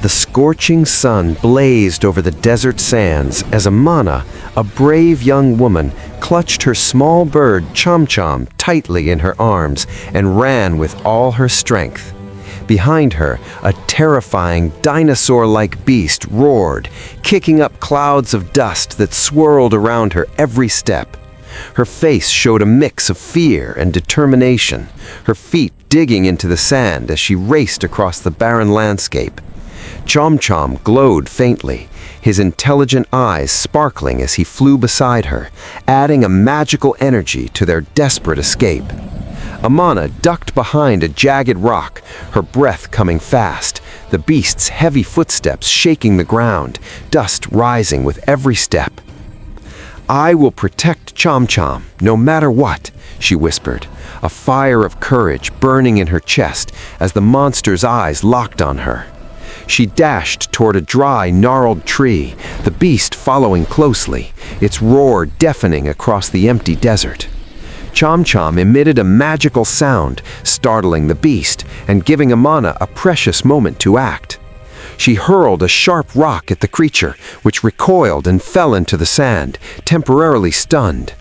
The scorching sun blazed over the desert sands as Amana, a brave young woman, clutched her small bird ChamCham tightly in her arms and ran with all her strength. Behind her, a terrifying dinosaur-like beast roared, kicking up clouds of dust that swirled around her every step. Her face showed a mix of fear and determination, her feet digging into the sand as she raced across the barren landscape. ChamCham glowed faintly, his intelligent eyes sparkling as he flew beside her, adding a magical energy to their desperate escape. Amana ducked behind a jagged rock, her breath coming fast, the beast's heavy footsteps shaking the ground, dust rising with every step. "I will protect ChamCham, no matter what," she whispered, a fire of courage burning in her chest as the monster's eyes locked on her. She dashed toward a dry, gnarled tree, the beast following closely, its roar deafening across the empty desert. ChamCham emitted a magical sound, startling the beast and giving Amana a precious moment to act. She hurled a sharp rock at the creature, which recoiled and fell into the sand, temporarily stunned.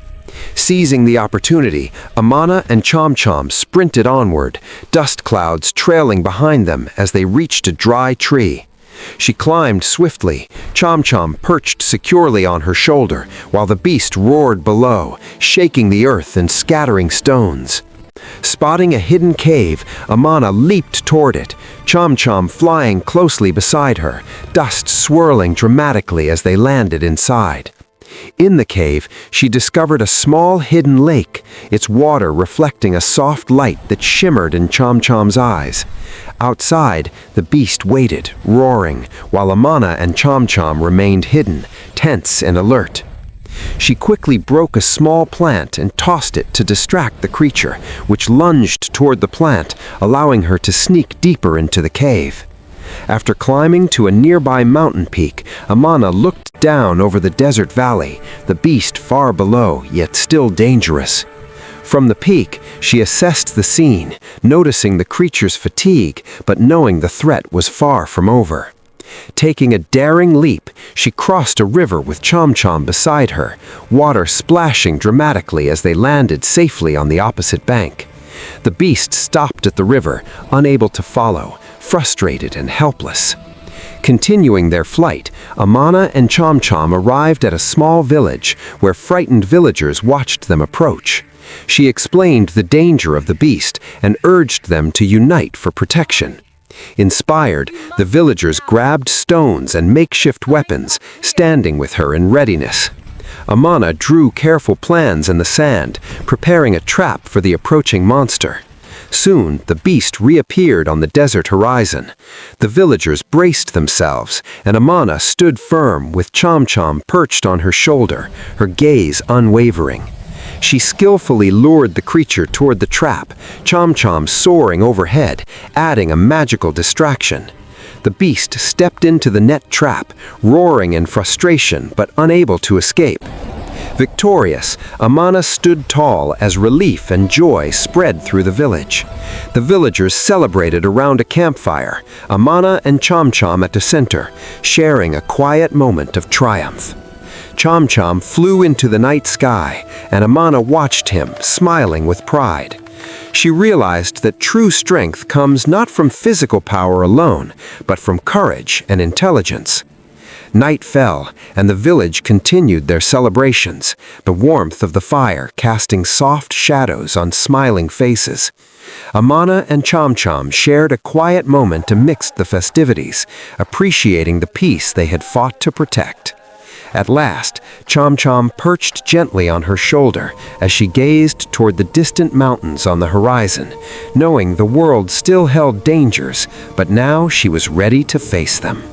Seizing the opportunity, Amana and ChamCham sprinted onward, dust clouds trailing behind them as they reached a dry tree. She climbed swiftly, ChamCham perched securely on her shoulder, while the beast roared below, shaking the earth and scattering stones. Spotting a hidden cave, Amana leaped toward it, ChamCham flying closely beside her, dust swirling dramatically as they landed inside. In the cave, she discovered a small hidden lake, its water reflecting a soft light that shimmered in ChamCham's eyes. Outside, the beast waited, roaring, while Amana and ChamCham remained hidden, tense and alert. She quickly broke a small plant and tossed it to distract the creature, which lunged toward the plant, allowing her to sneak deeper into the cave. After climbing to a nearby mountain peak, Amana looked down over the desert valley, the beast far below, yet still dangerous. From the peak, she assessed the scene, noticing the creature's fatigue, but knowing the threat was far from over. Taking a daring leap, she crossed a river with ChamCham beside her, water splashing dramatically as they landed safely on the opposite bank. The beast stopped at the river, unable to follow, frustrated and helpless. Continuing their flight, Amana and ChamCham arrived at a small village where frightened villagers watched them approach. She explained the danger of the beast and urged them to unite for protection. Inspired, the villagers grabbed stones and makeshift weapons, standing with her in readiness. Amana drew careful plans in the sand, preparing a trap for the approaching monster. Soon, the beast reappeared on the desert horizon. The villagers braced themselves, and Amana stood firm with ChamCham perched on her shoulder, her gaze unwavering. She skillfully lured the creature toward the trap, ChamCham soaring overhead, adding a magical distraction. The beast stepped into the net trap, roaring in frustration but unable to escape. Victorious, Amana stood tall as relief and joy spread through the village. The villagers celebrated around a campfire, Amana and ChamCham at the center, sharing a quiet moment of triumph. ChamCham flew into the night sky, and Amana watched him, smiling with pride. She realized that true strength comes not from physical power alone, but from courage and intelligence. Night fell, and the village continued their celebrations, the warmth of the fire casting soft shadows on smiling faces. Amana and ChamCham shared a quiet moment amidst the festivities, appreciating the peace they had fought to protect. At last, ChamCham perched gently on her shoulder as she gazed toward the distant mountains on the horizon, knowing the world still held dangers, but now she was ready to face them.